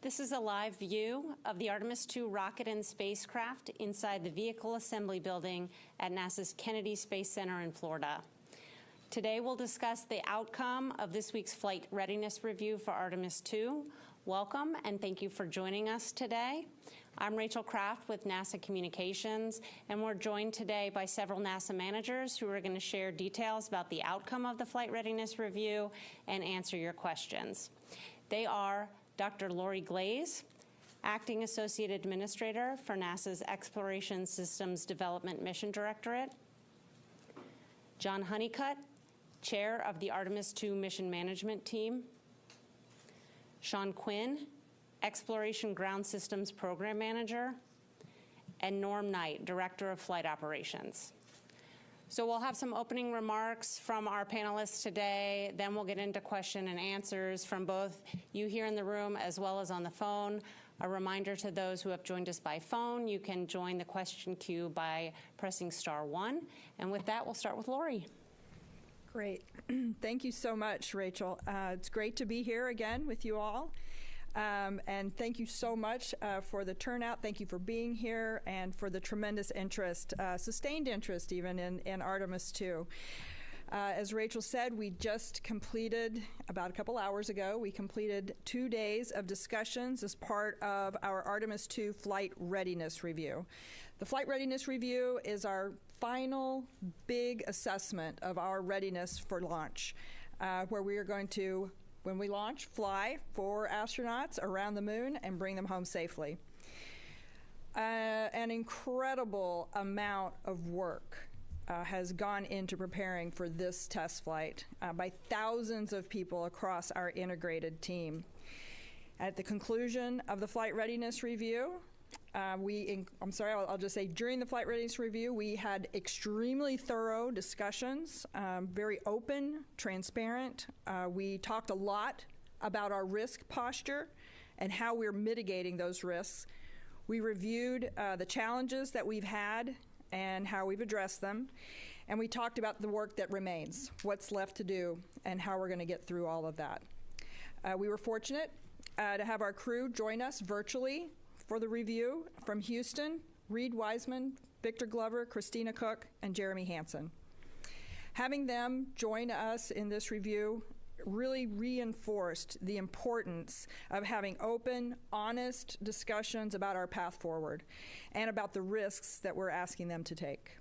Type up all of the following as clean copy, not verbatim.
This is a live view of the Artemis II rocket and spacecraft inside the Vehicle Assembly Building at NASA's Kennedy Space Center in Florida. Today we'll discuss the outcome of this week's flight readiness review for Artemis II. Welcome and thank you for joining us today. I'm Rachel Kraft with NASA Communications, and we're joined today by several NASA managers who are going to share details about the outcome of the flight readiness review and answer your questions. They are Dr. Lori Glaze, Acting Associate Administrator for NASA's Exploration Systems Development Mission Directorate, John Honeycutt, Chair of the Artemis II Mission Management Team, Sean Quinn, Exploration Ground Systems Program Manager, and Norm Knight, Director of Flight Operations. So we'll have some opening remarks from our panelists today, then we'll get into question and answers from both you here in the room as well as on the phone. A reminder to those who have joined us by phone, you can join the question queue by pressing *1. And with that, we'll start with Lori. Great. Thank you so much, Rachel. It's great to be here again with you all. And thank you so much for the turnout. Thank you for being here and for the tremendous interest, sustained interest even, in Artemis II. As Rachel said, we just completed, about a couple hours ago, we completed 2 days of discussions as part of our Artemis II Flight Readiness Review. The Flight Readiness Review is our final big assessment of our readiness for launch, where we are going to, when we launch, fly 4 astronauts around the moon and bring them home safely. An incredible amount of work has gone into preparing for this test flight by thousands of people across our integrated team. At the conclusion of the Flight Readiness Review, I'll just say during the Flight Readiness Review, we had extremely thorough discussions, very open, transparent. We talked a lot about our risk posture and how we're mitigating those risks. We reviewed the challenges that we've had and how we've addressed them. And we talked about the work that remains, what's left to do, and how we're going to get through all of that. We were fortunate to have our crew join us virtually for the review from Houston: Reed Wiseman, Victor Glover, Christina Cook, and Jeremy Hansen. Having them join us in this review really reinforced the importance of having open, honest discussions about our path forward and about the risks that we're asking them to take.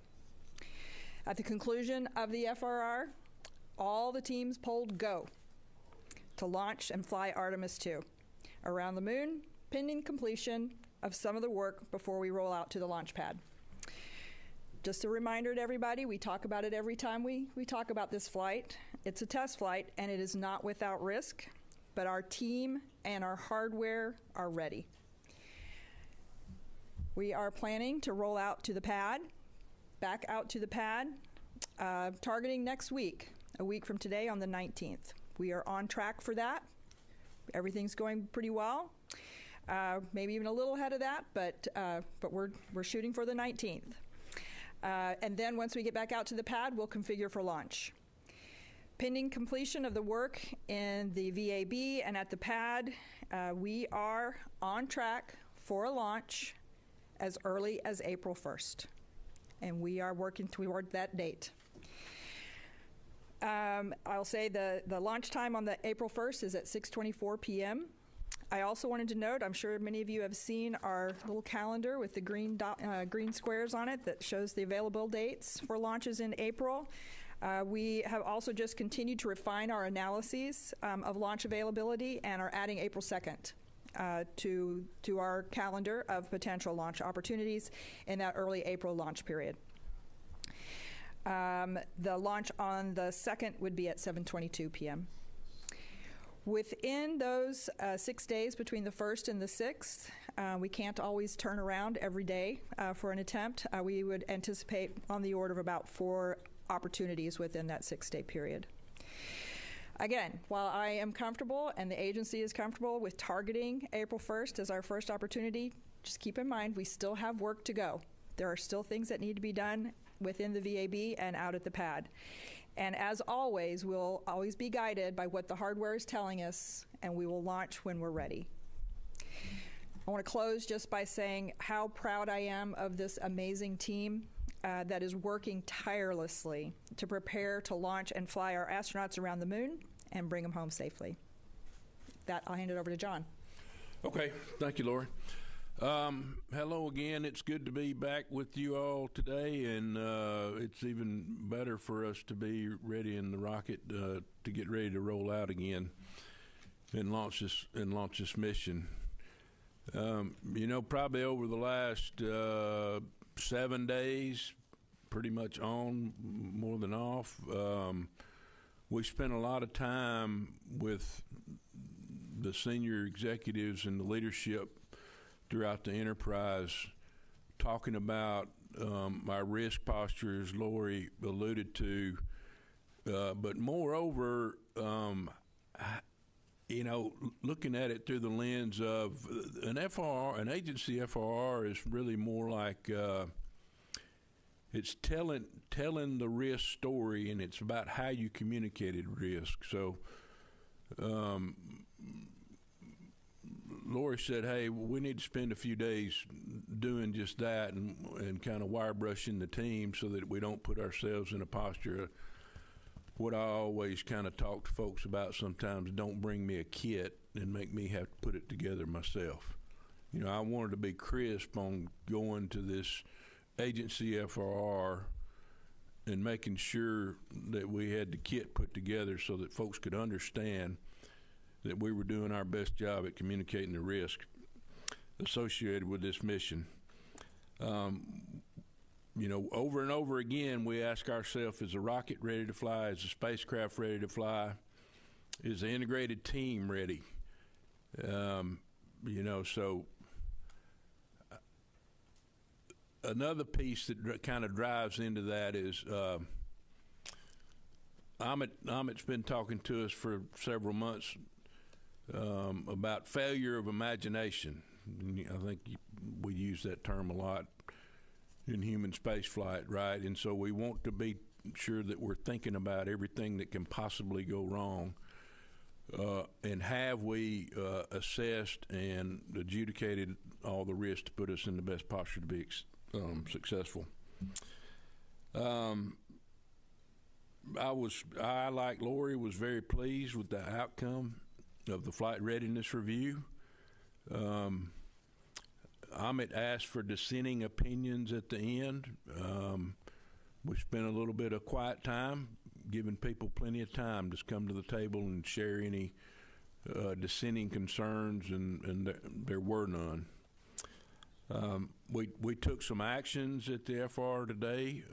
At the conclusion of the FRR, all the teams polled go to launch and fly Artemis II around the moon, pending completion of some of the work before we roll out to the launch pad. Just a reminder to everybody, we talk about it every time we talk about this flight. It's a test flight, and it is not without risk, but our team and our hardware are ready. We are planning to roll out to the pad, back out to the pad, targeting next week, a week from today on the 19th. We are on track for that. Everything's going pretty well. Maybe even a little ahead of that, but we're shooting for the 19th. And then once we get back out to the pad, we'll configure for launch. Pending completion of the work in the VAB and at the pad, we are on track for a launch as early as April 1st. And we are working toward that date. I'll say the launch time on the April 1st is at 6:24 p.m. I also wanted to note, I'm sure many of you have seen our little calendar with the green squares on it that shows the available dates for launches in April. We have also just continued to refine our analyses of launch availability and are adding April 2nd to our calendar of potential launch opportunities in that early April launch period. The launch on the 2nd would be at 7:22 p.m. Within those 6 days between the 1st and the 6th, we can't always turn around every day for an attempt. We would anticipate on the order of about 4 opportunities within that 6-day period. Again, while I am comfortable and the agency is comfortable with targeting April 1st as our first opportunity, just keep in mind we still have work to go. There are still things that need to be done within the VAB and out at the pad. And as always, we'll always be guided by what the hardware is telling us, and we will launch when we're ready. I want to close just by saying how proud I am of this amazing team that is working tirelessly to prepare to launch and fly our astronauts around the moon and bring them home safely. That, I'll hand it over to John. Okay, thank you, Lori. Hello again. It's good to be back with you all today, and it's even better for us to be ready in the rocket to get ready to roll out again and launch this mission. Probably over the last 7 days, pretty much on, more than off, we spent a lot of time with the senior executives and the leadership throughout the enterprise talking about our risk posture, as Lori alluded to, but moreover, looking at it through the lens of an agency FRR is really more like it's telling the risk story, and it's about how you communicated risk. So Lori said, hey, we need to spend a few days doing just that and kind of wire brushing the team so that we don't put ourselves in a posture of what I always kind of talk to folks about sometimes: don't bring me a kit and make me have to put it together myself. I wanted to be crisp on going to this agency FRR and making sure that we had the kit put together so that folks could understand that we were doing our best job at communicating the risk associated with this mission. Over and over again, we ask ourselves, is the rocket ready to fly? Is the spacecraft ready to fly? Is the integrated team ready? So another piece that kind of drives into that is Amit's been talking to us for several months about failure of imagination. I think we use that term a lot in human spaceflight, right? And so we want to be sure that we're thinking about everything that can possibly go wrong. And have we assessed and adjudicated all the risks to put us in the best posture to be successful? I, like Lori, was very pleased with the outcome of the flight readiness review. Amit asked for dissenting opinions at the end. We spent a little bit of quiet time, giving people plenty of time to come to the table and share any dissenting concerns, and there were none. We took some actions at the FR today.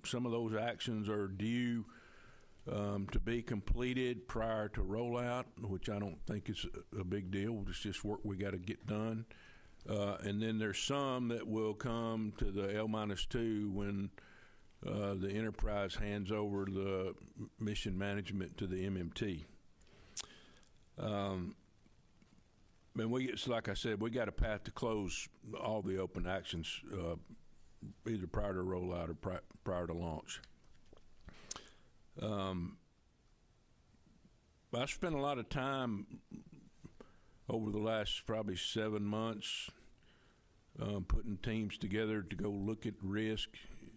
Some of those actions are due to be completed prior to rollout, which I don't think is a big deal. It's just work we got to get done. And then there's some that will come to the L-2 when the enterprise hands over the mission management to the MMT. And like I said, we got a path to close all the open actions either prior to rollout or prior to launch. I spent a lot of time over the last probably 7 months putting teams together to go look at risk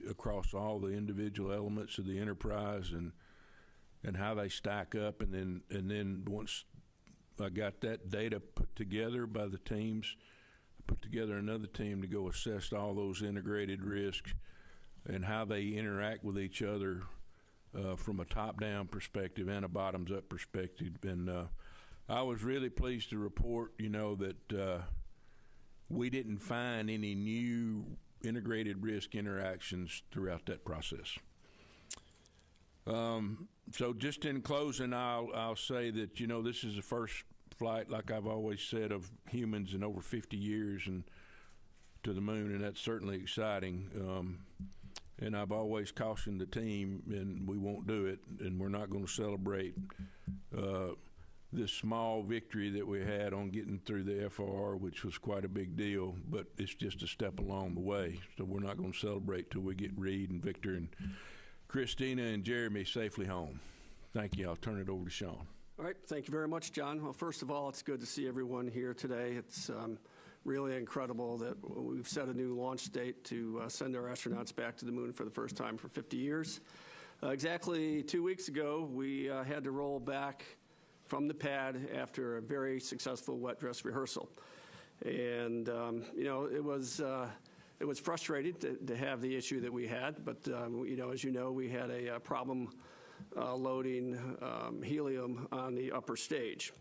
across all the individual elements of the enterprise and how they stack up, and then once I got that data put together by the teams, I put together another team to go assess all those integrated risks and how they interact with each other from a top-down perspective and a bottoms-up perspective. And I was really pleased to report, that we didn't find any new integrated risk interactions throughout that process. So just in closing, I'll say that, this is the first flight, like I've always said, of humans in over 50 years and to the moon, and that's certainly exciting. And I've always cautioned the team, and we won't do it, and we're not going to celebrate this small victory that we had on getting through the FR, which was quite a big deal, but it's just a step along the way. So we're not going to celebrate till we get Reed and Victor and Christina and Jeremy safely home. Thank you. I'll turn it over to Sean. All right. Thank you very much, John. Well, first of all, it's good to see everyone here today. It's really incredible that we've set a new launch date to send our astronauts back to the moon for the first time for 50 years. Exactly 2 weeks ago, we had to roll back from the pad after a very successful wet dress rehearsal. And, it was frustrating to have the issue that we had, but, as you know, we had a problem loading helium on the upper stage.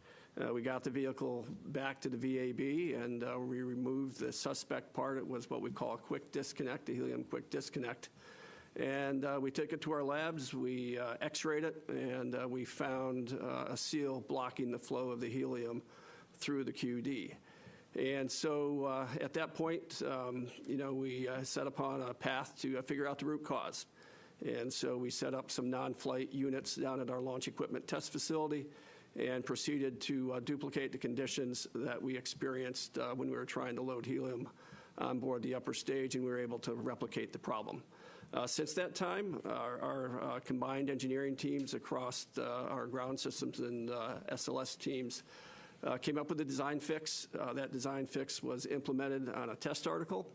We got the vehicle back to the VAB, and we removed the suspect part. It was what we call a quick disconnect, a helium quick disconnect. And we took it to our labs, we x-rayed it, and we found a seal blocking the flow of the helium through the QD. And so at that point, we set upon a path to figure out the root cause. And so we set up some non-flight units down at our launch equipment test facility and proceeded to duplicate the conditions that we experienced when we were trying to load helium on board the upper stage, and we were able to replicate the problem. Since that time, our combined engineering teams across our ground systems and SLS teams came up with a design fix. That design fix was implemented on a test article,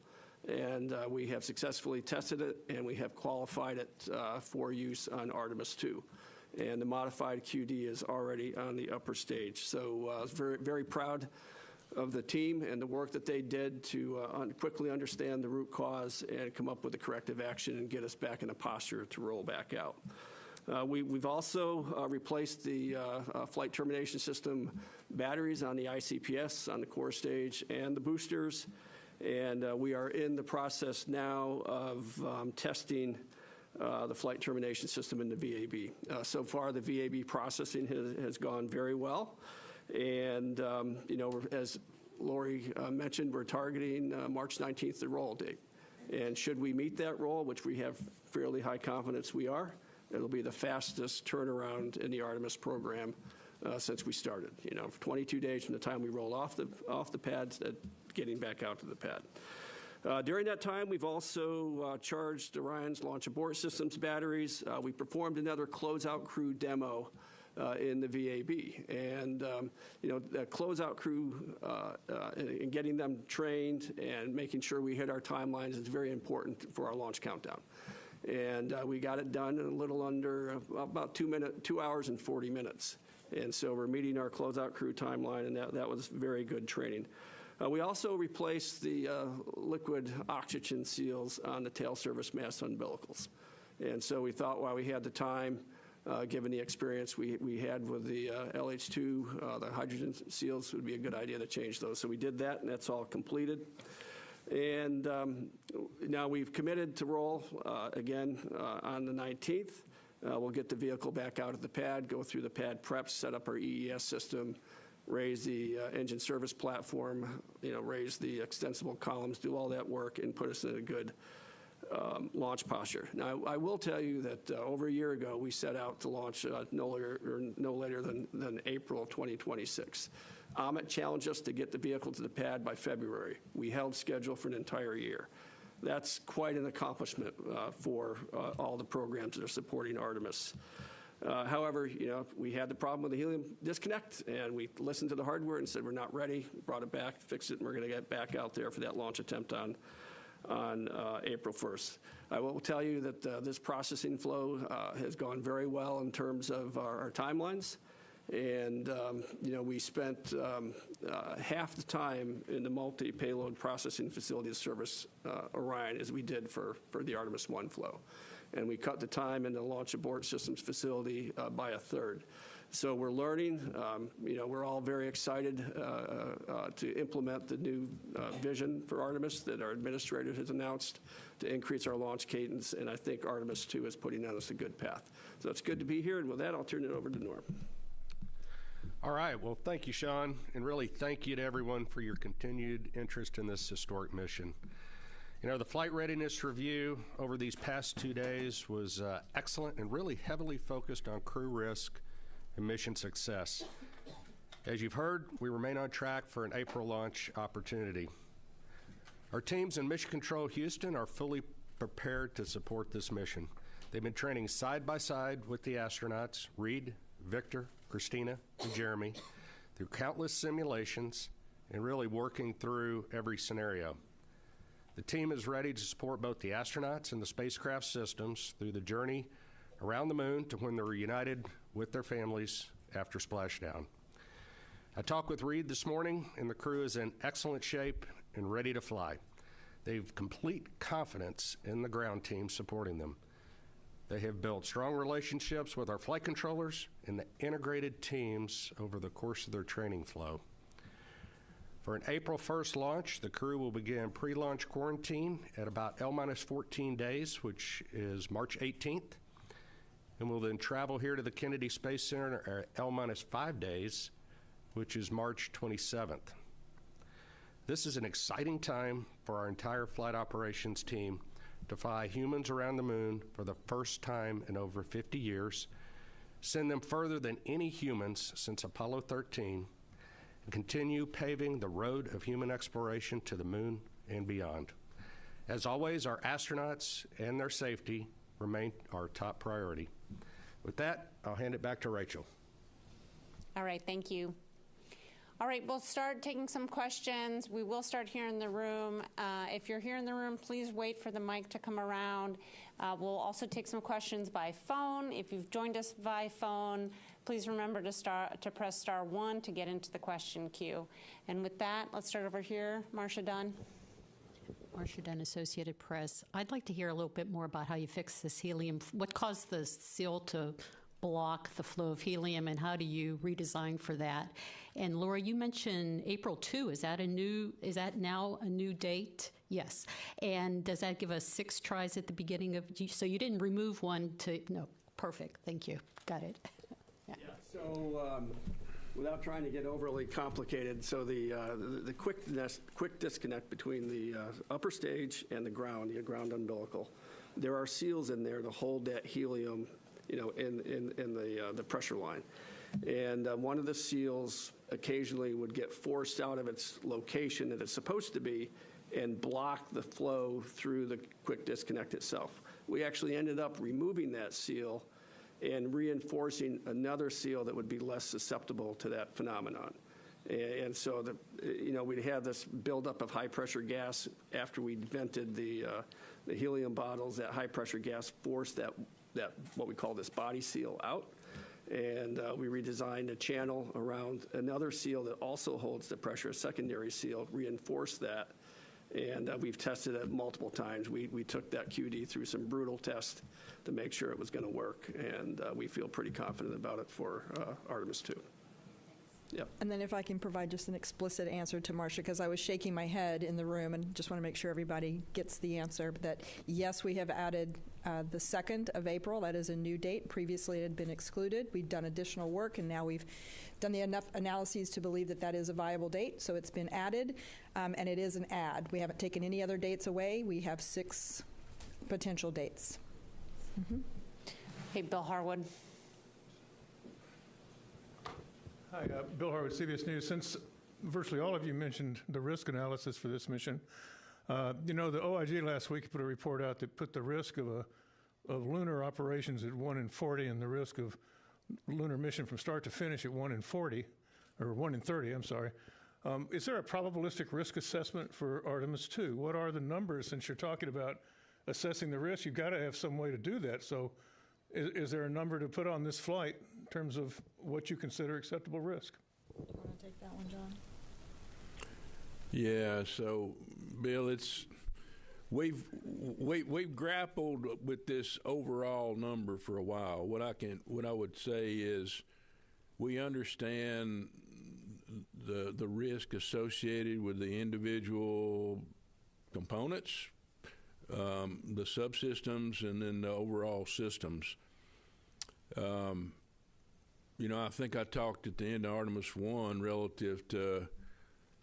and we have successfully tested it, and we have qualified it for use on Artemis II. And the modified QD is already on the upper stage. So I was very, very proud of the team and the work that they did to quickly understand the root cause and come up with a corrective action and get us back in a posture to roll back out. We've also replaced the flight termination system batteries on the ICPS, on the core stage, and the boosters. And we are in the process now of testing the flight termination system in the VAB. So far, the VAB processing has gone very well. And, as Lori mentioned, we're targeting March 19th, the roll date. And should we meet that roll, which we have fairly high confidence we are, it'll be the fastest turnaround in the Artemis program since we started. 22 days from the time we roll off the pads, getting back out to the pad. During that time, we've also charged Orion's launch abort systems batteries. We performed another closeout crew demo in the VAB. And, the closeout crew and getting them trained and making sure we hit our timelines is very important for our launch countdown. And we got it done in a little under about 2 hours and 40 minutes. And so we're meeting our closeout crew timeline, and that was very good training. We also replaced the liquid oxygen seals on the tail service mast umbilicals. And so we thought while we had the time, given the experience we had with the LH2, the hydrogen seals, would be a good idea to change those. So we did that, and that's all completed. And now we've committed to roll again on the 19th. We'll get the vehicle back out of the pad, go through the pad preps, set up our EES system, raise the engine service platform, raise the extensible columns, do all that work, and put us in a good launch posture. Now, I will tell you that over a year ago, we set out to launch no later than April 2026. Amit challenged us to get the vehicle to the pad by February. We held schedule for an entire year. That's quite an accomplishment for all the programs that are supporting Artemis. However, we had the problem with the helium disconnect, and we listened to the hardware and said we're not ready, brought it back, fixed it, and we're going to get back out there for that launch attempt on April 1st. I will tell you that this processing flow has gone very well in terms of our timelines. And, we spent half the time in the multi-payload processing facility to service Orion as we did for the Artemis I flow. And we cut the time in the launch abort systems facility by a third. So we're learning. We're all very excited to implement the new vision for Artemis that our administrator has announced to increase our launch cadence. And I think Artemis II is putting on us a good path. So it's good to be here. And with that, I'll turn it over to Norm. All right. Well, thank you, Sean. And really thank you to everyone for your continued interest in this historic mission. The flight readiness review over these past 2 days was excellent and really heavily focused on crew risk and mission success. As you've heard, we remain on track for an April launch opportunity. Our teams in Mission Control Houston are fully prepared to support this mission. They've been training side by side with the astronauts, Reed, Victor, Christina, and Jeremy, through countless simulations and really working through every scenario. The team is ready to support both the astronauts and the spacecraft systems through the journey around the moon to when they're reunited with their families after splashdown. I talked with Reed this morning, and the crew is in excellent shape and ready to fly. They've complete confidence in the ground team supporting them. They have built strong relationships with our flight controllers and the integrated teams over the course of their training flow. For an April 1st launch, the crew will begin pre-launch quarantine at about L-14 days, which is March 18th, and will then travel here to the Kennedy Space Center at L-5 days, which is March 27th. This is an exciting time for our entire flight operations team to fly humans around the moon for the first time in over 50 years, send them further than any humans since Apollo 13, and continue paving the road of human exploration to the moon and beyond. As always, our astronauts and their safety remain our top priority. With that, I'll hand it back to Rachel. All right, thank you. All right, we'll start taking some questions. We will start here in the room. If you're here in the room, please wait for the mic to come around. We'll also take some questions by phone. If you've joined us by phone, please remember to press *1 to get into the question queue. And with that, let's start over here. Marcia Dunn. Marcia Dunn, Associated Press. I'd like to hear a little bit more about how you fixed this helium. What caused the seal to block the flow of helium, and how do you redesign for that? And Laura, you mentioned April 2. Is that now a new date? Yes. And does that give us 6 tries at the beginning of? So you didn't remove one to? No. Perfect. Thank you. Got it. Yeah. So without trying to get overly complicated, so the quick disconnect between the upper stage and the ground umbilical, there are seals in there to hold that helium, in the pressure line. And one of the seals occasionally would get forced out of its location that it's supposed to be and block the flow through the quick disconnect itself. We actually ended up removing that seal and reinforcing another seal that would be less susceptible to that phenomenon. And so we'd have this buildup of high-pressure gas after we vented the helium bottles. That high-pressure gas forced that what we call this body seal out. And we redesigned a channel around another seal that also holds the pressure, a secondary seal, reinforced that. And we've tested it multiple times. We took that QD through some brutal tests to make sure it was going to work. And we feel pretty confident about it for Artemis II. Yep. And then if I can provide just an explicit answer to Marcia, because I was shaking my head in the room and just want to make sure everybody gets the answer, that yes, we have added the 2nd of April. That is a new date. Previously it had been excluded. We've done additional work, and now we've done enough analyses to believe that that is a viable date. So it's been added, and it is an add. We haven't taken any other dates away. We have 6 potential dates. Mm-hmm. Hey, Bill Harwood. Hi, Bill Harwood, CBS News. Since virtually all of you mentioned the risk analysis for this mission, the OIG last week put a report out that put the risk of lunar operations at 1 in 40 and the risk of lunar mission from start to finish at 1 in 40, or 1 in 30, I'm sorry. Is there a probabilistic risk assessment for Artemis II? What are the numbers? Since you're talking about assessing the risk, you've got to have some way to do that. So is there a number to put on this flight in terms of what you consider acceptable risk? Do you want to take that one, John? Yeah, so Bill, we've grappled with this overall number for a while. What I would say is we understand the risk associated with the individual components, the subsystems, and then the overall systems. I think I talked at the end of Artemis I relative to,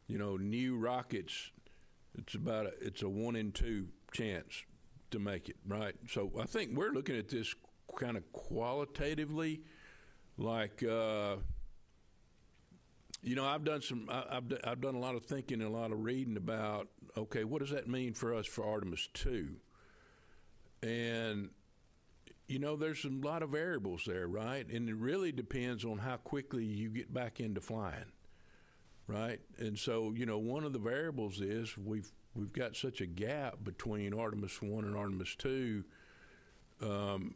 new rockets. It's a 1 in 2 chance to make it, right? So I think we're looking at this kind of qualitatively, like, I've done a lot of thinking and a lot of reading about, okay, what does that mean for us for Artemis II? And there's a lot of variables there, right? And it really depends on how quickly you get back into flying. right? And so, one of the variables is we've got such a gap between Artemis I and Artemis II, and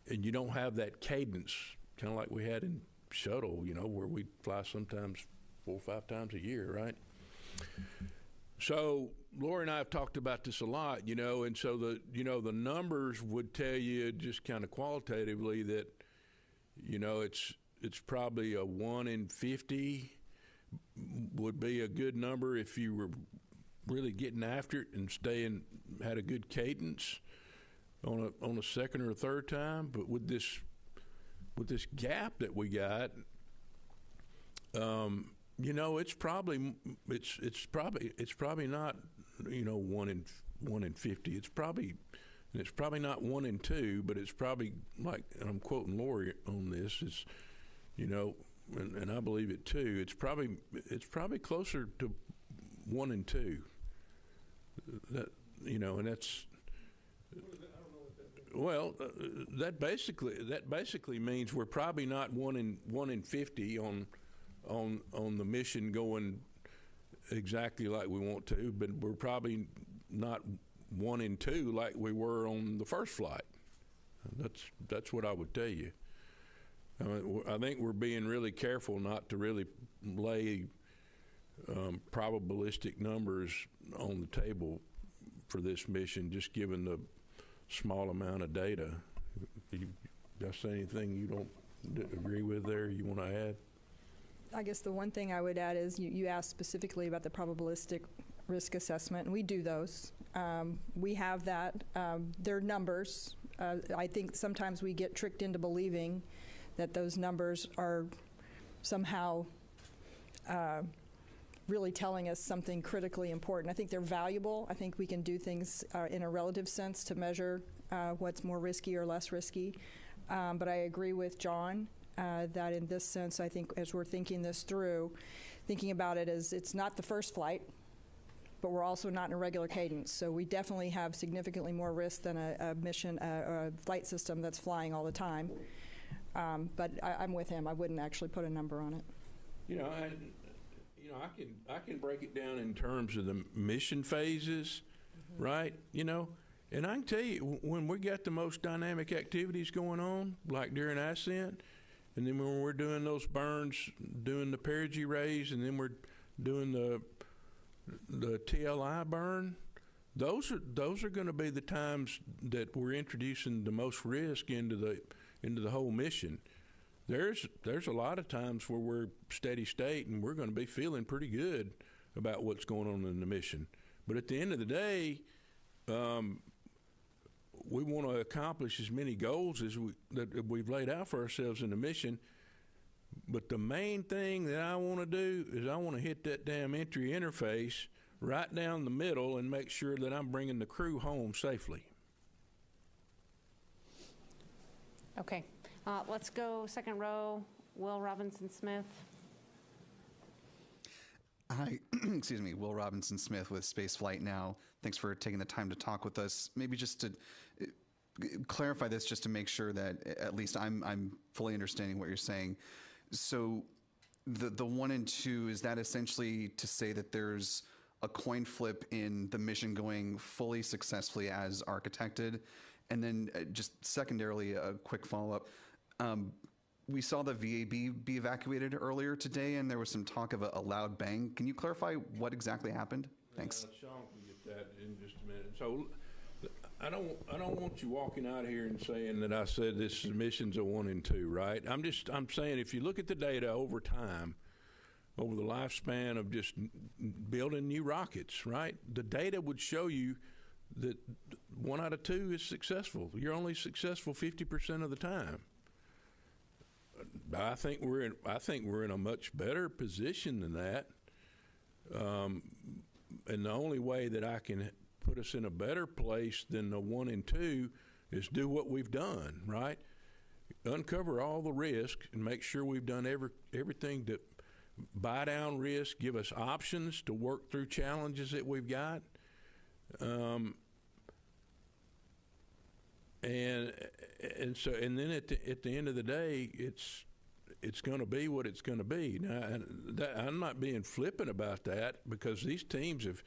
you don't have that cadence, kind of like we had in shuttle, where we fly sometimes 4 or 5 times a year, right? So Lori and I have talked about this a lot, and so the numbers would tell you just kind of qualitatively that, it's probably a 1 in 50 would be a good number if you were really getting after it and had a good cadence on a second or a third time. But with this gap that we got, it's probably not 1 in 50. It's probably not 1 in 2, but it's probably, like, and I'm quoting Lori on this, is and I believe it too. It's probably closer to 1 in 2. And that's. Well, that basically means we're probably not 1 in 50 on the mission going exactly like we want to, but we're probably not 1 in 2 like we were on the first flight. That's what I would tell you. I think we're being really careful not to really lay probabilistic numbers on the table for this mission, just given the small amount of data. You say anything you don't agree with there you want to add? I guess the one thing I would add is you asked specifically about the probabilistic risk assessment, and we do those. We have that. They're numbers. I think sometimes we get tricked into believing that those numbers are somehow really telling us something critically important. I think they're valuable. I think we can do things in a relative sense to measure what's more risky or less risky. But I agree with John that in this sense, I think as we're thinking this through, thinking about it as it's not the first flight, but we're also not in a regular cadence. So we definitely have significantly more risk than a mission, a flight system that's flying all the time. But I'm with him. I wouldn't actually put a number on it. I can break it down in terms of the mission phases, right? And I can tell you, when we got the most dynamic activities going on, like during ascent, and then when we're doing those burns, doing the perigee raise, and then we're doing the TLI burn, those are going to be the times that we're introducing the most risk into the whole mission. There's a lot of times where we're steady state and we're going to be feeling pretty good about what's going on in the mission. But at the end of the day, we want to accomplish as many goals as that we've laid out for ourselves in the mission. But the main thing that I want to do is I want to hit that damn entry interface right down the middle and make sure that I'm bringing the crew home safely. Okay. Let's go second row, Will Robinson-Smith. Hi, excuse me, Will Robinson-Smith with Spaceflight Now. Thanks for taking the time to talk with us. Maybe just to clarify this, just to make sure that at least I'm fully understanding what you're saying. So the 1 and 2, is that essentially to say that there's a coin flip in the mission going fully successfully as architected? And then just secondarily, a quick follow-up. We saw the VAB be evacuated earlier today, and there was some talk of a loud bang. Can you clarify what exactly happened? Thanks. Sean can get that in just a minute. So I don't want you walking out here and saying that I said this mission's a 1 and 2, right? I'm saying if you look at the data over time, over the lifespan of just building new rockets, right? The data would show you that 1 out of 2 is successful. You're only successful 50% of the time. I think we're in a much better position than that. And the only way that I can put us in a better place than the 1 and 2 is do what we've done, right? Uncover all the risk and make sure we've done everything to buy down risk, give us options to work through challenges that we've got. And then at the end of the day, it's going to be what it's going to be. Now, I'm not being flippant about that, because these teams have,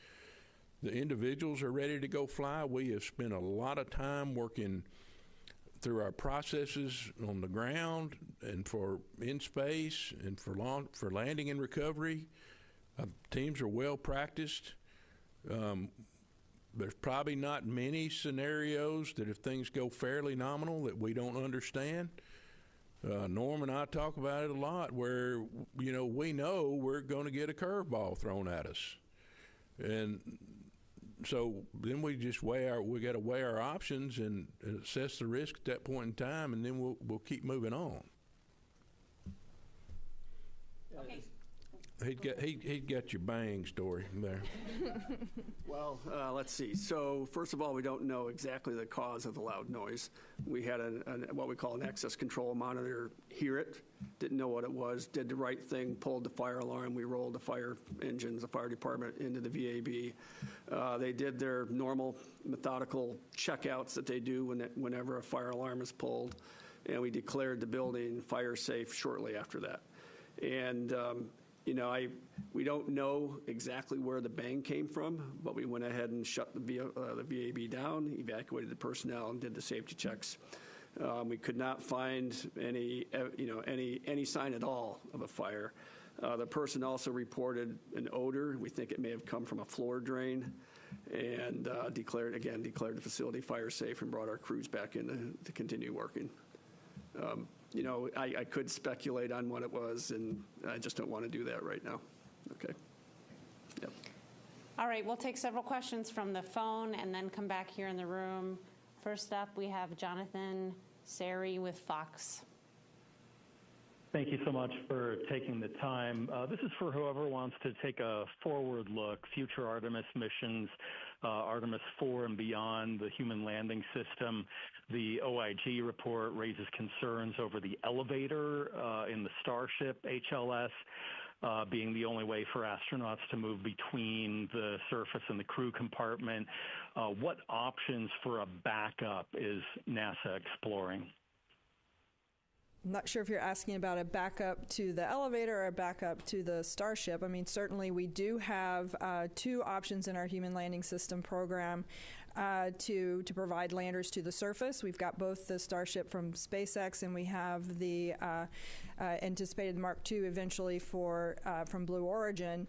the individuals are ready to go fly. We have spent a lot of time working through our processes on the ground and for in space and for landing and recovery. Teams are well practiced. There's probably not many scenarios that if things go fairly nominal that we don't understand. Norm and I talk about it a lot, where we know we're going to get a curveball thrown at us, and so then we just got to weigh our options and assess the risk at that point in time, and then we'll keep moving on. Okay. He'd got your bang story there. Well, let's see. So first of all, we don't know exactly the cause of the loud noise. We had what we call an access control monitor hear it, didn't know what it was, did the right thing, pulled the fire alarm. We rolled the fire engines, the fire department, into the VAB. They did their normal methodical checkouts that they do whenever a fire alarm is pulled, and we declared the building fire safe shortly after that. And we don't know exactly where the bang came from, but we went ahead and shut the VAB down, evacuated the personnel, and did the safety checks. We could not find any sign at all of a fire. The person also reported an odor. We think it may have come from a floor drain, and declared the facility fire safe and brought our crews back in to continue working. I could speculate on what it was, and I just don't want to do that right now. Okay. Yep. All right, we'll take several questions from the phone and then come back here in the room. First up, we have Jonathan Sari with Fox. Thank you so much for taking the time. This is for whoever wants to take a forward look, future Artemis missions, Artemis 4 and beyond, the human landing system. The OIG report raises concerns over the elevator in the Starship HLS being the only way for astronauts to move between the surface and the crew compartment. What options for a backup is NASA exploring? I'm not sure if you're asking about a backup to the elevator or a backup to the Starship. I mean, certainly we do have two options in our human landing system program to provide landers to the surface. We've got both the Starship from SpaceX, and we have the anticipated Mark II eventually from Blue Origin.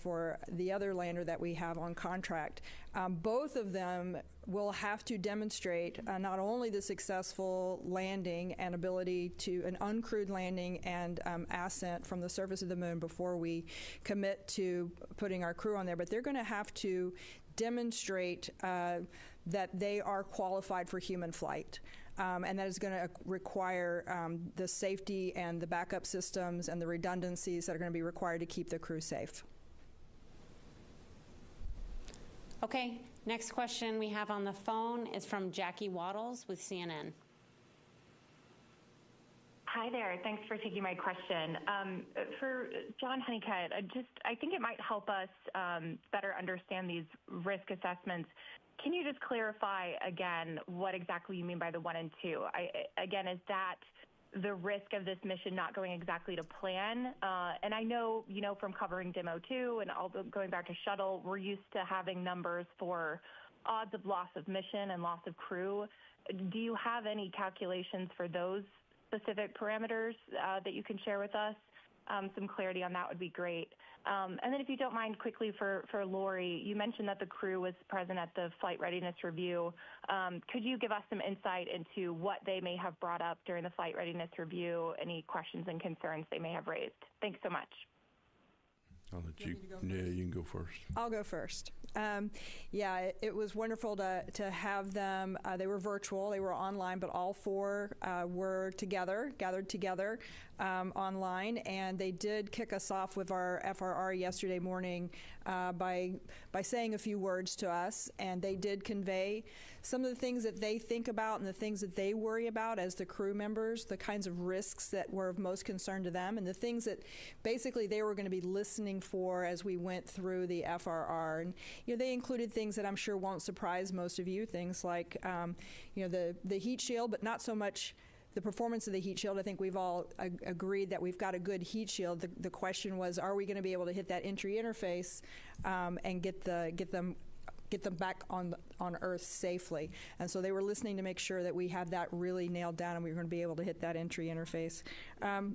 For the other lander that we have on contract. Both of them will have to demonstrate not only the successful landing and ability to an uncrewed landing and ascent from the surface of the moon before we commit to putting our crew on there, but they're going to have to demonstrate that they are qualified for human flight. And that is going to require the safety and the backup systems and the redundancies that are going to be required to keep the crew safe. Okay, next question we have on the phone is from Jackie Waddles with CNN. Hi there. Thanks for taking my question. For John Honeycutt, I think it might help us better understand these risk assessments. Can you just clarify again what exactly you mean by the 1 and 2? Again, is that the risk of this mission not going exactly to plan? And I know, from covering Demo 2 and all going back to shuttle, we're used to having numbers for odds of loss of mission and loss of crew. Do you have any calculations for those specific parameters that you can share with us? Some clarity on that would be great. And then if you don't mind, quickly for Lori, you mentioned that the crew was present at the flight readiness review. Could you give us some insight into what they may have brought up during the flight readiness review, any questions and concerns they may have raised? Thanks so much. I'll let you. Yeah, you can go first. I'll go first. It was wonderful to have them. They were virtual, they were online, but all four were gathered together online, and they did kick us off with our FRR yesterday morning by saying a few words to us, and they did convey some of the things that they think about and the things that they worry about as the crew members, the kinds of risks that were of most concern to them, and the things that basically they were going to be listening for as we went through the FRR. And they included things that I'm sure won't surprise most of you, things like the heat shield, but not so much the performance of the heat shield, I think we've all agreed that we've got a good heat shield. The question was, are we going to be able to hit that entry interface and get them back on Earth safely? And so they were listening to make sure that we have that really nailed down and we were going to be able to hit that entry interface.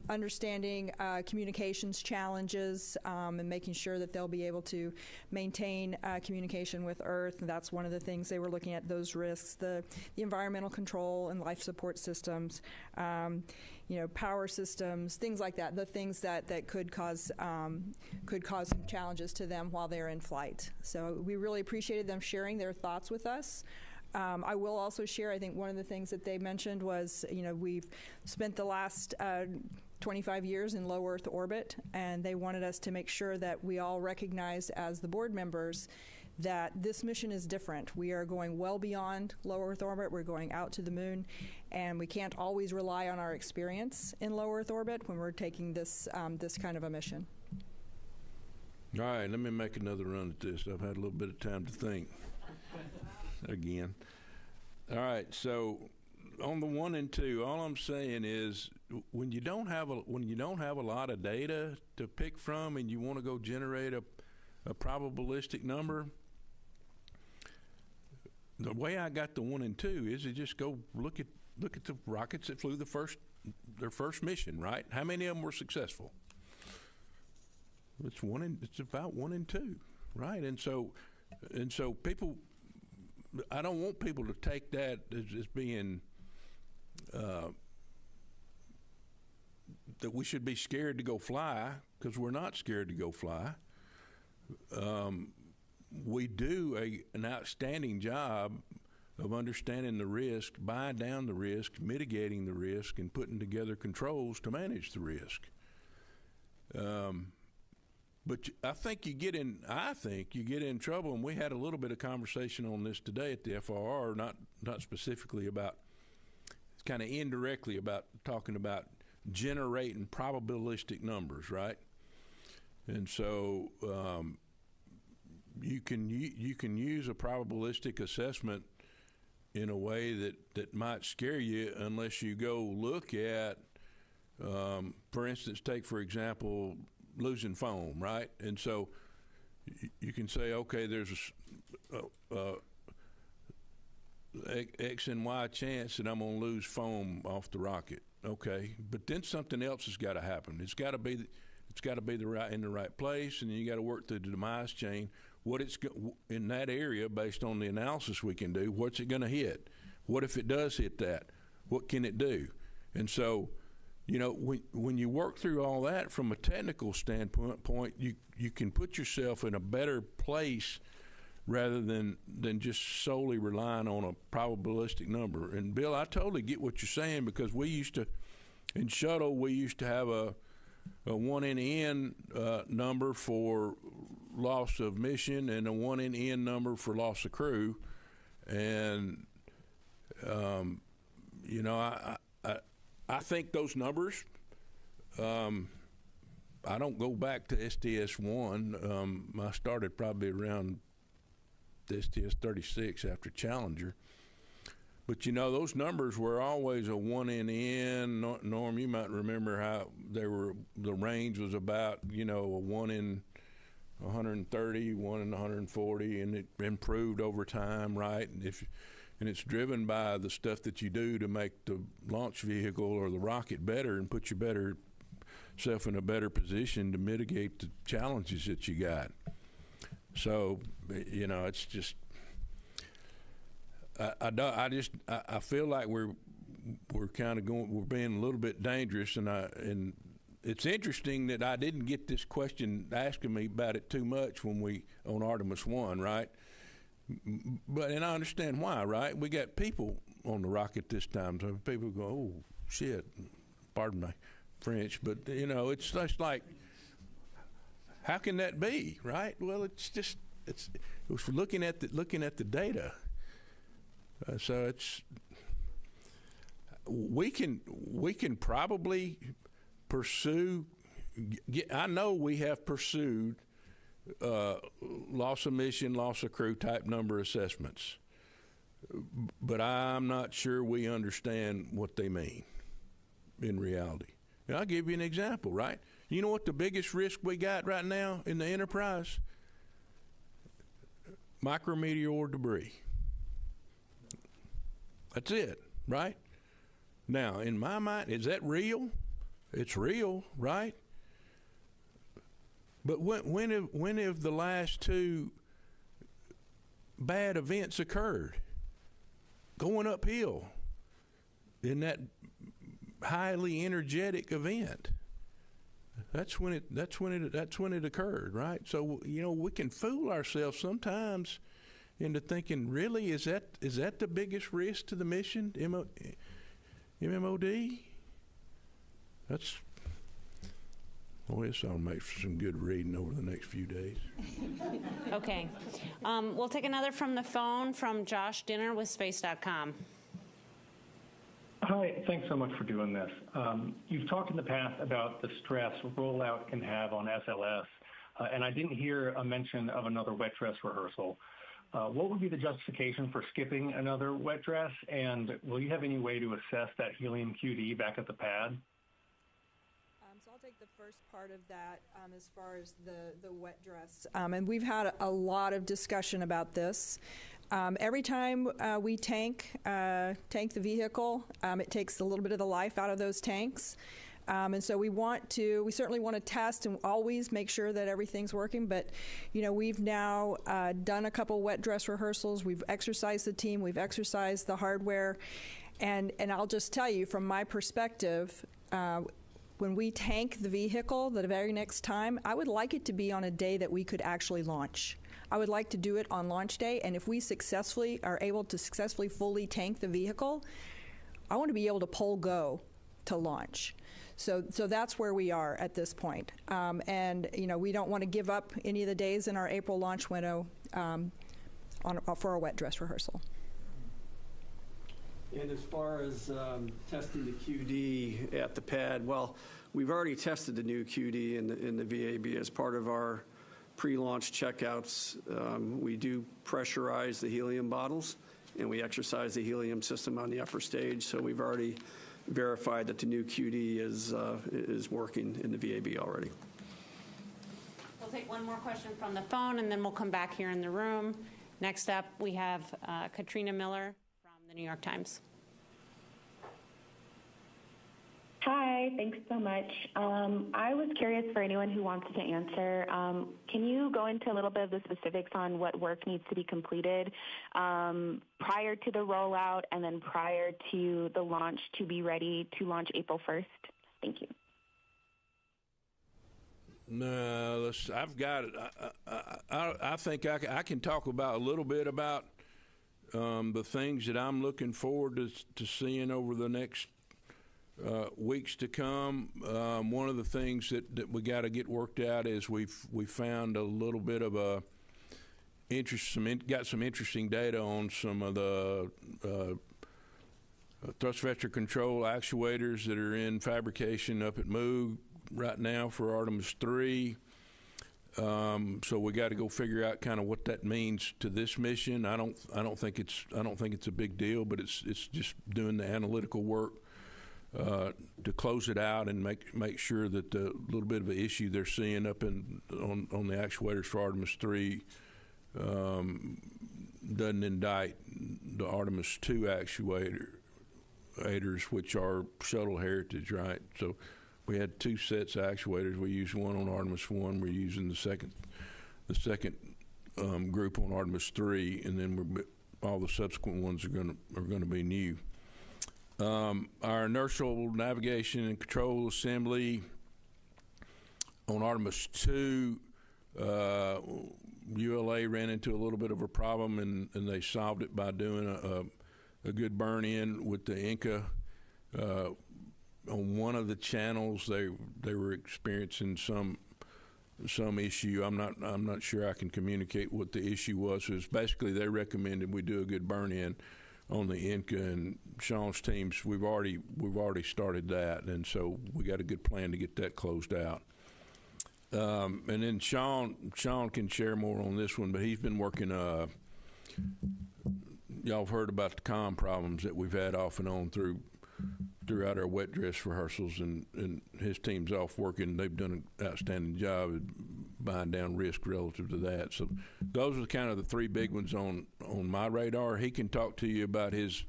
Understanding communications challenges and making sure that they'll be able to maintain communication with Earth. And that's one of the things they were looking at, those risks, the environmental control and life support systems, power systems, things like that, the things that could cause some challenges to them while they're in flight. So we really appreciated them sharing their thoughts with us. I will also share, I think one of the things that they mentioned was, we've spent the last 25 years in low Earth orbit, and they wanted us to make sure that we all recognize as the board members that this mission is different. We are going well beyond low Earth orbit. We're going out to the moon, and we can't always rely on our experience in low Earth orbit when we're taking this kind of a mission. All right, let me make another run at this. I've had a little bit of time to think again. All right, so on the 1 and 2, all I'm saying is when you don't have a lot of data to pick from and you want to go generate a probabilistic number, the way I got the 1 and 2 is to just go look at the rockets that flew their first mission, right? How many of them were successful? It's about 1 and 2, right? And so people, I don't want people to take that as being that we should be scared to go fly, because we're not scared to go fly. We do an outstanding job of understanding the risk, buying down the risk, mitigating the risk, and putting together controls to manage the risk. But I think you get in trouble, and we had a little bit of conversation on this today at the FRR, not specifically about, it's kind of indirectly about talking about generating probabilistic numbers, right? And so you can use a probabilistic assessment in a way that might scare you unless you go look at, for instance, take for example losing foam, right? And so you can say, okay, there's a X and Y chance that I'm going to lose foam off the rocket. Okay, but then something else has got to happen. It's got to be in the right place, and then you got to work through the demise chain. What it's in that area, based on the analysis we can do, what's it going to hit? What if it does hit that? What can it do? And so, when you work through all that from a technical standpoint, you can put yourself in a better place rather than just solely relying on a probabilistic number. And Bill, I totally get what you're saying, because in shuttle, we used to have a 1 in N number for loss of mission and a 1 in N number for loss of crew. And, I think those numbers, I don't go back to STS-1. I started probably around STS-36 after Challenger. But, those numbers were always a 1 in N. Norm, you might remember how the range was about, a 1 in 130, 1 in 140, and it improved over time, right? And it's driven by the stuff that you do to make the launch vehicle or the rocket better and put yourself in a better position to mitigate the challenges that you got. So, it's just, I feel like we're kind of we're being a little bit dangerous, and it's interesting that I didn't get this question asking me about it too much on Artemis I, right? And I understand why, right? We got people on the rocket this time, so people go, oh, shit, pardon my French, but, it's just like, how can that be, right? Well, it's looking at the data. So we can probably pursue. I know we have pursued loss of mission, loss of crew type number assessments, but I'm not sure we understand what they mean. in reality. And I'll give you an example, right? You know what the biggest risk we got right now in the Enterprise? Micrometeor debris. That's it, right? Now, in my mind, is that real? It's real, right? But when have the last two bad events occurred? Going uphill in that highly energetic event. That's when it occurred, right? So, you know, we can fool ourselves sometimes into thinking, really, is that the biggest risk to the mission, MMOD? Well, this will make for some good reading over the next few days. Okay. We'll take another from the phone from Josh Dinner with Space.com. Hi, thanks so much for doing this. You've talked in the past about the stress rollout can have on SLS, and I didn't hear a mention of another wet dress rehearsal. What would be the justification for skipping another wet dress, and will you have any way to assess that helium QD back at the pad? So I'll take the first part of that as far as the wet dress. And we've had a lot of discussion about this. Every time we tank the vehicle, it takes a little bit of the life out of those tanks. And so we certainly want to test and always make sure that everything's working. But, you know, we've now done a couple wet dress rehearsals. We've exercised the team. We've exercised the hardware. And I'll just tell you, from my perspective, when we tank the vehicle the very next time, I would like it to be on a day that we could actually launch. I would like to do it on launch day, and if we are able to successfully fully tank the vehicle, I want to be able to pull go to launch. So that's where we are at this point. And, you know, we don't want to give up any of the days in our April launch window for a wet dress rehearsal. And as far as testing the QD at the pad, well, we've already tested the new QD in the VAB as part of our pre-launch checkouts. We do pressurize the helium bottles, and we exercise the helium system on the upper stage. So we've already verified that the new QD is working in the VAB already. We'll take one more question from the phone, and then we'll come back here in the room. Next up, we have Katrina Miller from the New York Times. Hi, thanks so much. I was curious, for anyone who wants to answer, can you go into a little bit of the specifics on what work needs to be completed prior to the rollout and then prior to the launch to be ready to launch April 1st? Thank you. No, I've got it. I think I can talk about a little bit about the things that I'm looking forward to seeing over the next weeks to come. One of the things that we got to get worked out is we found a little bit of got some interesting data on some of the thrust vector control actuators that are in fabrication up at Moog right now for Artemis II. So we got to go figure out kind of what that means to this mission. I don't think it's a big deal, but it's just doing the analytical work to close it out and make sure that the little bit of an issue they're seeing up on the actuators for Artemis III doesn't indict the Artemis II actuators, which are shuttle heritage, right? So we had two sets of actuators. We used one on Artemis I. We're using the second group on Artemis III, and then all the subsequent ones are going to be new. Our inertial navigation and control assembly on Artemis II, ULA ran into a little bit of a problem, and they solved it by doing a good burn-in with the Inca. On one of the channels, they were experiencing some issue. I'm not sure I can communicate what the issue was. It was basically they recommended we do a good burn-in on the Inca, and Sean's teams, we've already started that, and so we got a good plan to get that closed out. And then Sean can share more on this one, but he's been working. Y'all have heard about the comm problems that we've had off and on through throughout our wet dress rehearsals, and his team's off working. They've done an outstanding job at buying down risk relative to that. So those are kind of the three big ones on my radar. He can talk to you about his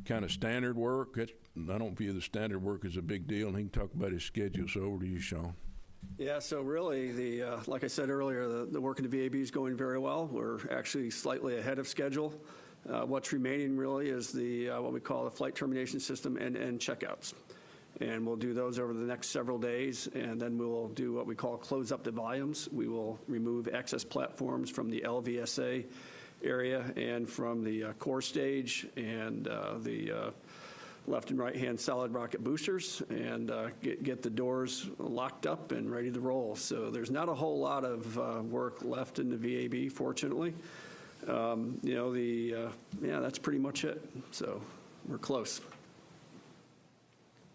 kind of standard work. I don't view the standard work as a big deal, and he can talk about his schedule. So over to you, Sean. Yeah, so really, like I said earlier, the work in the VAB is going very well. We're actually slightly ahead of schedule. What's remaining really is the what we call the flight termination system end-to-end checkouts. And we'll do those over the next several days, and then we'll do what we call close up the volumes. We will remove excess platforms from the LVSA area and from the core stage and the left and right-hand solid rocket boosters, and get the doors locked up and ready to roll. So there's not a whole lot of work left in the VAB, fortunately. That's pretty much it. So we're close.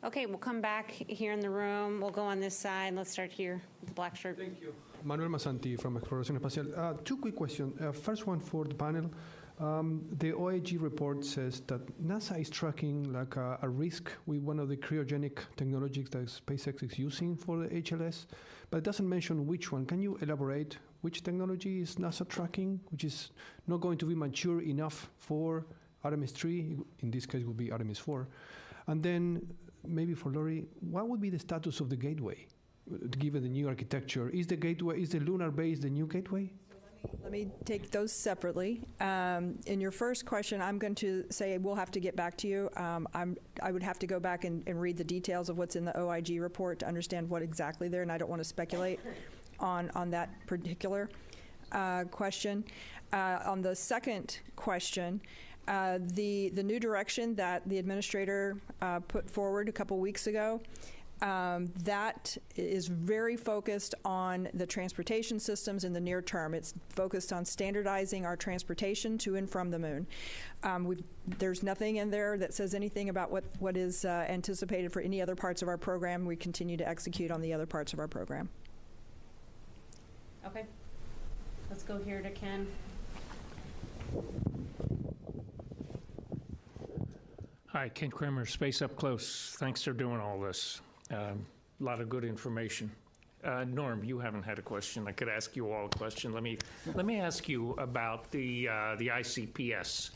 Okay, we'll come back here in the room. We'll go on this side. Let's start here with the black shirt. Thank you. Manuel Masanti from Exploración Espacial. Two quick questions. First one for the panel. The OIG report says that NASA is tracking like a risk with one of the cryogenic technologies that SpaceX is using for the HLS, but it doesn't mention which one. Can you elaborate which technology is NASA tracking, which is not going to be mature enough for Artemis II? In this case, it will be Artemis IV. And then maybe for Lori, what would be the status of the gateway, given the new architecture? Is the lunar base the new gateway? Let me take those separately. In your first question, I'm going to say we'll have to get back to you. I would have to go back and read the details of what's in the OIG report to understand what exactly there, and I don't want to speculate on that particular question. On the second question, the new direction that the administrator put forward a couple weeks ago, that is very focused on the transportation systems in the near term. It's focused on standardizing our transportation to and from the moon. There's nothing in there that says anything about what is anticipated for any other parts of our program. We continue to execute on the other parts of our program. Okay. Let's go here to Ken. Hi, Ken Kramer, Space Up Close. Thanks for doing all this. A lot of good information. Norm, you haven't had a question. I could ask you all a question. Let me ask you about the ICPS.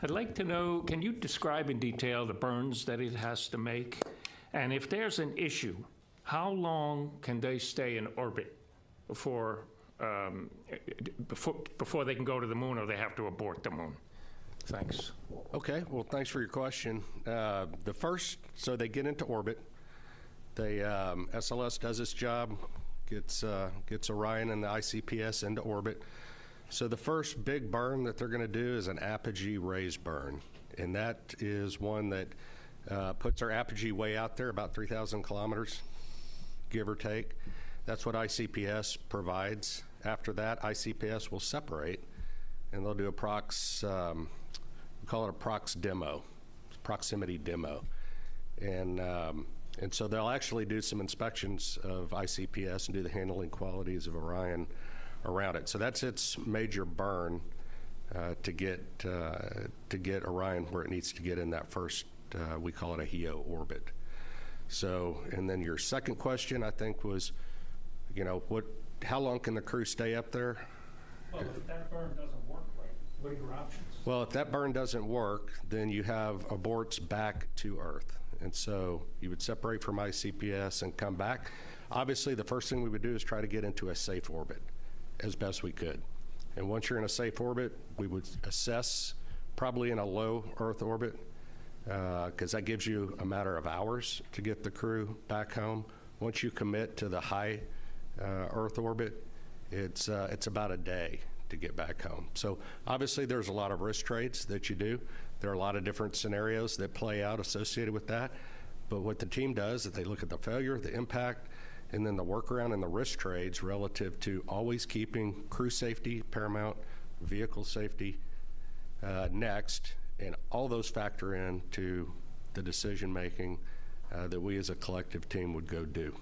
I'd like to know, can you describe in detail the burns that it has to make? And if there's an issue, how long can they stay in orbit before they can go to the moon, or they have to abort the moon? Thanks. Okay, well, thanks for your question. So they get into orbit. SLS does its job, gets Orion and the ICPS into orbit. So the first big burn that they're going to do is an apogee raised burn, and that is one that puts our apogee way out there, about 3,000 kilometers, give or take. That's what ICPS provides. After that, ICPS will separate, and they'll do a we call it a prox demo, proximity demo. And so they'll actually do some inspections of ICPS and do the handling qualities of Orion around it. So that's its major burn to get Orion where it needs to get in that first, we call it a HEO orbit. So, and then your second question, I think, was, how long can the crew stay up there? Well, if that burn doesn't work right, what are your options? Well, if that burn doesn't work, then you have aborts back to Earth. And so you would separate from ICPS and come back. Obviously, the first thing we would do is try to get into a safe orbit as best we could. And once you're in a safe orbit, we would assess probably in a low Earth orbit, because that gives you a matter of hours to get the crew back home. Once you commit to the high Earth orbit, it's about a day to get back home. So obviously there's a lot of risk trades that you do. There are a lot of different scenarios that play out associated with that. But what the team does is they look at the failure, the impact, and then the workaround and the risk trades relative to always keeping crew safety paramount, vehicle safety next, and all those factor into the decision making that we as a collective team would go do.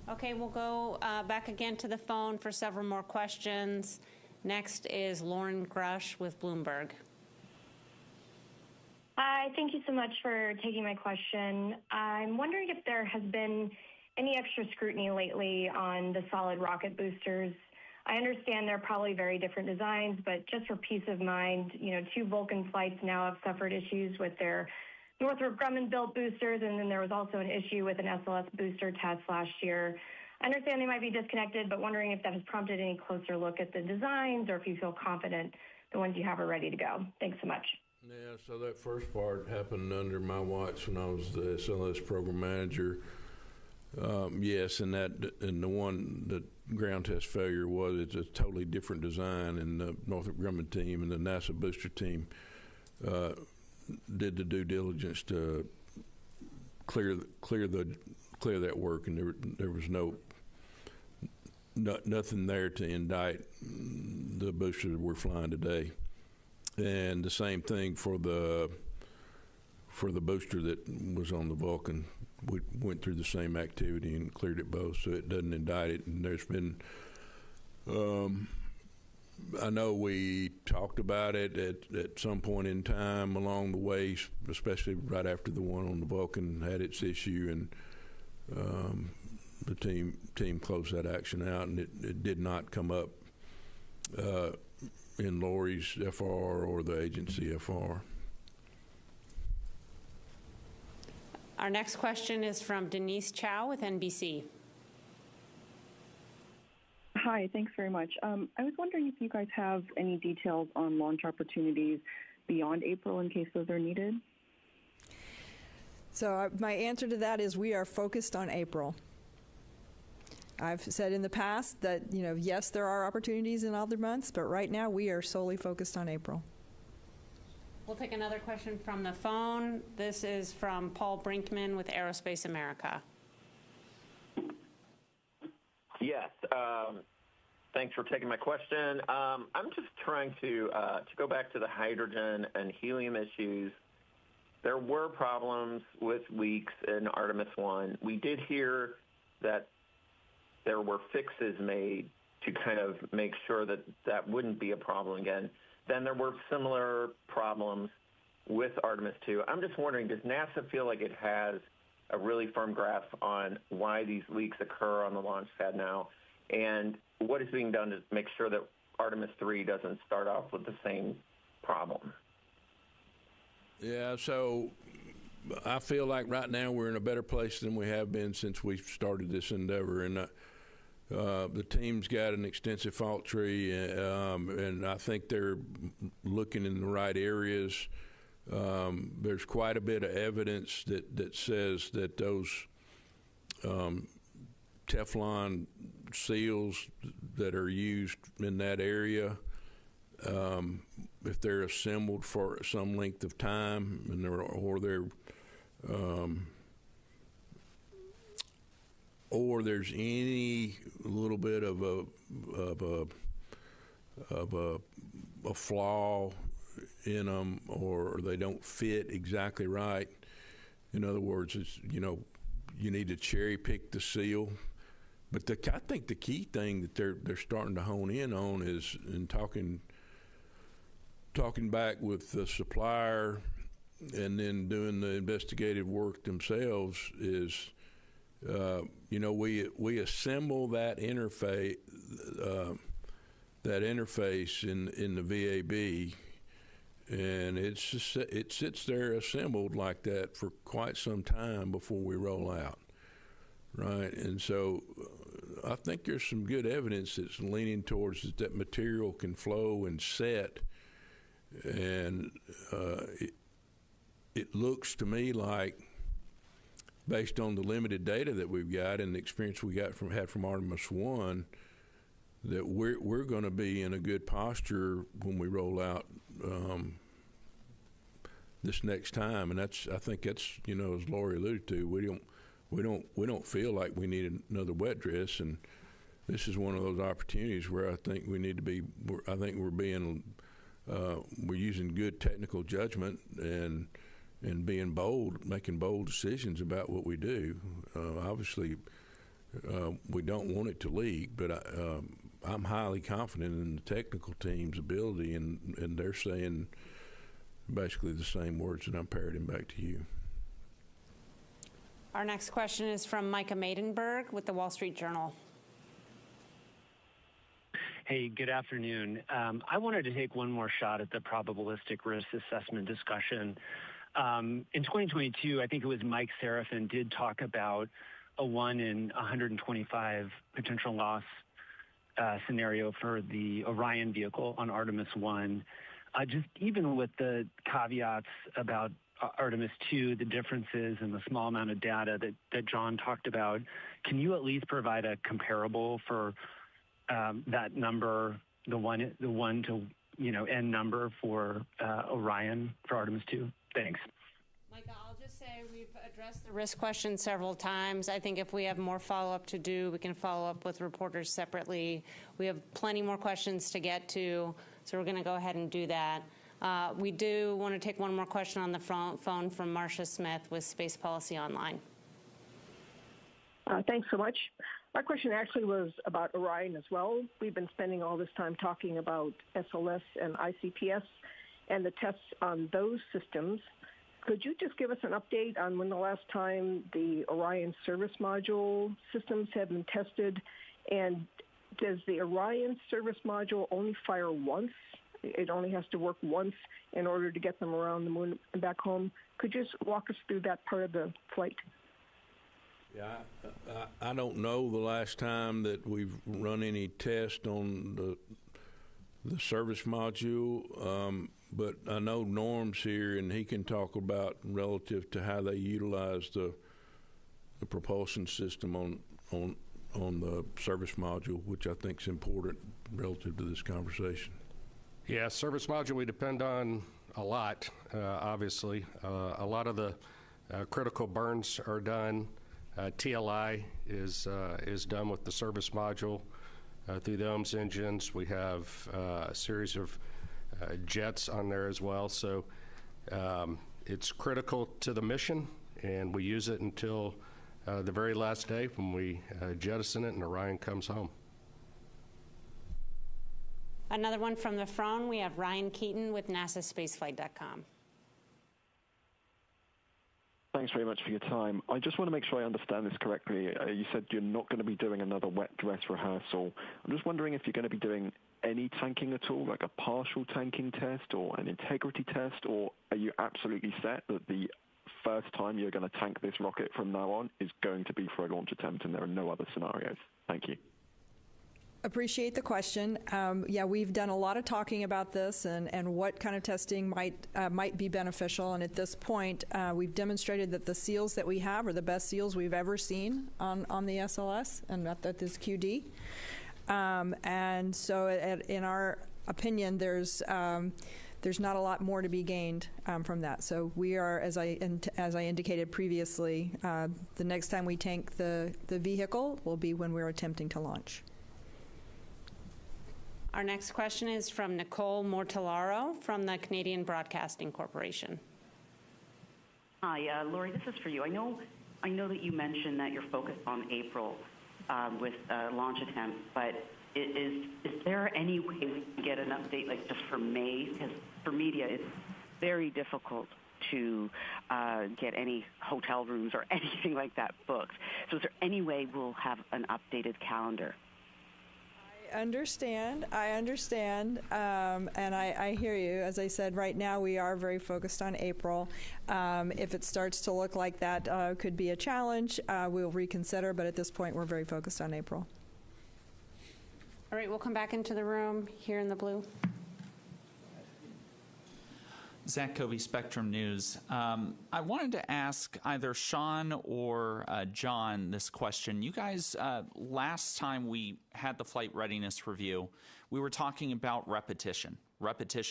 Okay, we'll go back again to the phone for several more questions. Next is Lauren Grush with Bloomberg. Hi, thank you so much for taking my question. I'm wondering if there has been any extra scrutiny lately on the solid rocket boosters. I understand they're probably very different designs, but just for peace of mind, 2 Vulcan flights now have suffered issues with their Northrop Grumman-built boosters, and then there was also an issue with an SLS booster test last year. I understand they might be disconnected, but wondering if that has prompted any closer look at the designs or if you feel confident the ones you have are ready to go. Thanks so much. Yeah, so that first part happened under my watch when I was the SLS program manager. Yes, and the one, the ground test failure it's a totally different design, and the Northrop Grumman team and the NASA booster team did the due diligence to clear that work, and there was nothing there to indict the booster that we're flying today. And the same thing for the booster that was on the Vulcan. We went through the same activity and cleared it both, so it doesn't indict it. And there's been, I know we talked about it at some point in time along the way, especially right after the one on the Vulcan had its issue, and the team closed that action out, and it did not come up in Lori's FR or the agency FR. Our next question is from Denise Chow with NBC. Hi, thanks very much. I was wondering if you guys have any details on launch opportunities beyond April in case those are needed. So my answer to that is we are focused on April. I've said in the past that, yes, there are opportunities in other months, but right now we are solely focused on April. We'll take another question from the phone. This is from Paul Brinkman with Aerospace America. Yes, thanks for taking my question. I'm just trying to go back to the hydrogen and helium issues. There were problems with leaks in Artemis I. We did hear that there were fixes made to kind of make sure that that wouldn't be a problem again. Then there were similar problems with Artemis II. I'm just wondering, does NASA feel like it has a really firm grasp on why these leaks occur on the launch pad now? And what is being done to make sure that Artemis III doesn't start off with the same problem? Yeah, so I feel like right now we're in a better place than we have been since we started this endeavor. And the team's got an extensive fault tree, and I think they're looking in the right areas. There's quite a bit of evidence that says that those Teflon seals that are used in that area, if they're assembled for some length of time, and or there's any little bit of a flaw in them, or they don't fit exactly right. In other words, it's, you need to cherry pick the seal. But I think the key thing that they're starting to hone in on is, in talking back with the supplier and then doing the investigative work themselves, is we assemble that interface in the VAB, and it sits there assembled like that for quite some time before we roll out, right? And so I think there's some good evidence that's leaning towards that material can flow and set, and it looks to me like, based on the limited data that we've got and the experience we had from Artemis I, that we're going to be in a good posture when we roll out this next time. And I think that's, as Lori alluded to, we don't feel like we need another wet dress, and this is one of those opportunities where I think we need to be. I think we're using good technical judgment and being bold, making bold decisions about what we do. Obviously, we don't want it to leak, but I'm highly confident in the technical team's ability, and they're saying basically the same words that I'm parroting back to you. Our next question is from Micah Maidenberg with the Wall Street Journal. Hey, good afternoon. I wanted to take one more shot at the probabilistic risk assessment discussion. In 2022, I think it was Mike Serafin did talk about a 1 in 125 potential loss scenario for the Orion vehicle on Artemis I. Just even with the caveats about Artemis II, the differences and the small amount of data that John talked about, can you at least provide a comparable for that number, the one to n number for Orion for Artemis II? Thanks. Micah, I'll just say we've addressed the risk question several times. I think if we have more follow-up to do, we can follow up with reporters separately. We have plenty more questions to get to, so we're going to go ahead and do that. We do want to take one more question on the phone from Marcia Smith with Space Policy Online. Thanks so much. My question actually was about Orion as well. We've been spending all this time talking about SLS and ICPS and the tests on those systems. Could you just give us an update on when the last time the Orion service module systems have been tested? And does the Orion service module only fire once? It only has to work once in order to get them around the moon and back home. Could you just walk us through that part of the flight? Yeah, I don't know the last time that we've run any test on the service module, but I know Norm's here, and he can talk about relative to how they utilize the propulsion system on the service module, which I think is important relative to this conversation. Yeah, service module we depend on a lot, obviously. A lot of the critical burns are done. TLI is done with the service module through the OMS engines. We have a series of jets on there as well. So it's critical to the mission, and we use it until the very last day when we jettison it and Orion comes home. Another one from the phone, we have Ryan Keaton with NASAspaceflight.com. Thanks very much for your time. I just want to make sure I understand this correctly. You said you're not going to be doing another wet dress rehearsal. I'm just wondering if you're going to be doing any tanking at all, like a partial tanking test or an integrity test, or are you absolutely set that the first time you're going to tank this rocket from now on is going to be for a launch attempt and there are no other scenarios? Thank you. Appreciate the question. Yeah, we've done a lot of talking about this and what kind of testing might be beneficial. And at this point, we've demonstrated that the seals that we have are the best seals we've ever seen on the SLS and at this QD. And so, in our opinion, there's not a lot more to be gained from that. So we are, as I indicated previously, the next time we tank the vehicle will be when we're attempting to launch. Our next question is from Nicole Mortellaro from the Canadian Broadcasting Corporation. Hi, Lori, this is for you. I know that you mentioned that you're focused on April with launch attempts, but is there any way we can get an update, like just for May? Because for media, it's very difficult to get any hotel rooms or anything like that booked. So is there any way we'll have an updated calendar? I understand, and I hear you. As I said, right now we are very focused on April. If it starts to look like that could be a challenge, we'll reconsider, but at this point we're very focused on April. All right, we'll come back into the room here in the blue. Zach Covey, Spectrum News. I wanted to ask either Sean or John this question. You guys, last time we had the flight readiness review, we were talking about repetition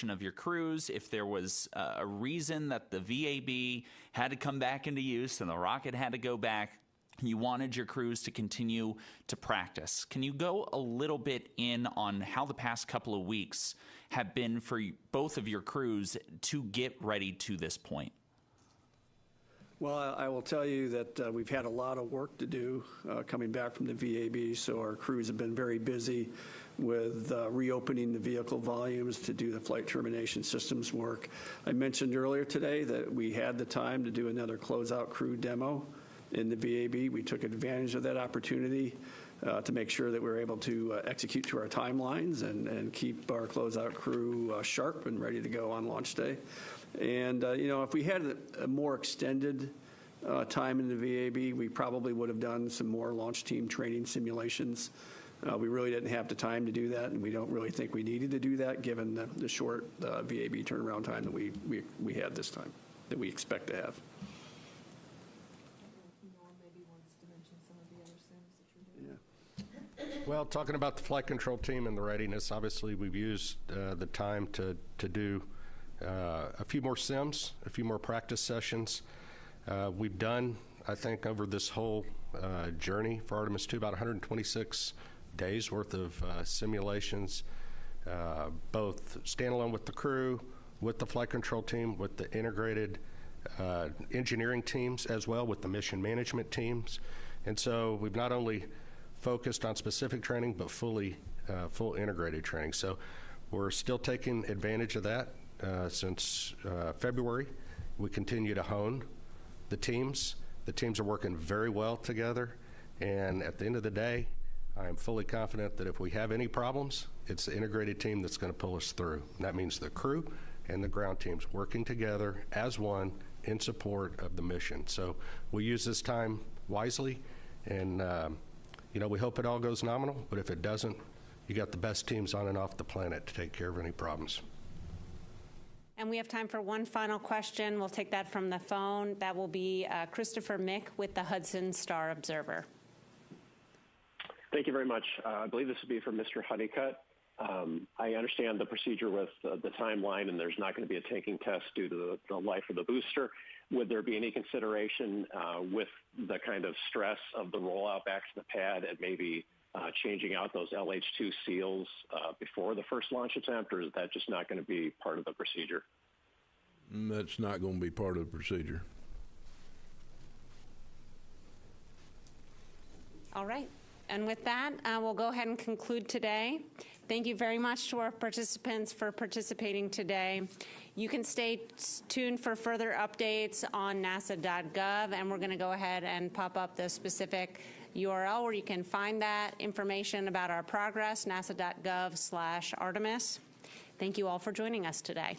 of your crews. If there was a reason that the VAB had to come back into use and the rocket had to go back, you wanted your crews to continue to practice. Can you go a little bit in on how the past couple of weeks have been for both of your crews to get ready to this point? Well, I will tell you that we've had a lot of work to do coming back from the VAB, so our crews have been very busy with reopening the vehicle volumes to do the flight termination systems work. I mentioned earlier today that we had the time to do another closeout crew demo in the VAB. We took advantage of that opportunity to make sure that we were able to execute to our timelines and keep our closeout crew sharp and ready to go on launch day. And, if we had a more extended time in the VAB, we probably would have done some more launch team training simulations. We really didn't have the time to do that, and we don't really think we needed to do that given the short VAB turnaround time that we had this time, that we expect to have. Well, talking about the flight control team and the readiness, obviously we've used the time to do a few more sims, a few more practice sessions. We've done, I think, over this whole journey for Artemis II, about 126 days worth of simulations, both standalone with the crew, with the flight control team, with the integrated engineering teams as well, with the mission management teams. And so we've not only focused on specific training, but full integrated training. So we're still taking advantage of that. Since February, we continue to hone the teams. The teams are working very well together, and at the end of the day, I am fully confident that if we have any problems, it's the integrated team that's going to pull us through. And that means the crew and the ground teams working together as one in support of the mission. So we use this time wisely, and we hope it all goes nominal, but if it doesn't, you got the best teams on and off the planet to take care of any problems. And we have time for one final question. We'll take that from the phone. That will be Christopher Mick with the Hudson Star Observer. Thank you very much. I believe this would be for Mr. Honeycutt. I understand the procedure with the timeline, and there's not going to be a tanking test due to the life of the booster. Would there be any consideration with the kind of stress of the rollout back to the pad and maybe changing out those LH2 seals before the first launch attempt, or is that just not going to be part of the procedure? That's not going to be part of the procedure. All right. And with that, we'll go ahead and conclude today. Thank you very much to our participants for participating today. You can stay tuned for further updates on nasa.gov, and we're going to go ahead and pop up the specific URL where you can find that information about our progress, nasa.gov/Artemis. Thank you all for joining us today.